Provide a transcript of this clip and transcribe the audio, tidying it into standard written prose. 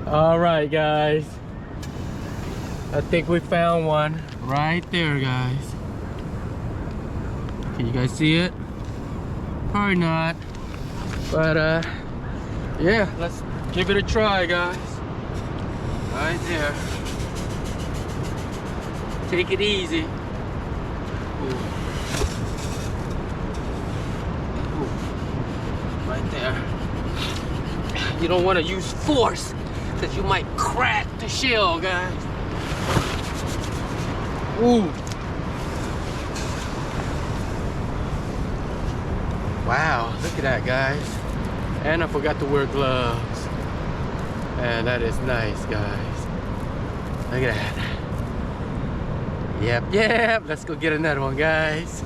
All right, guys. I think we found one right there, guys. Can you guys see it? Probably not. But yeah, let's give it a try, guys. Right there. Take it easy. Ooh. Ooh. Right there. You don't want to use force, because you might crack the shell, guys. Ooh. Wow, look at that, guys. And I forgot to wear gloves. Man, that is nice, guys. Look at that. Yep, let's go get another one, guys.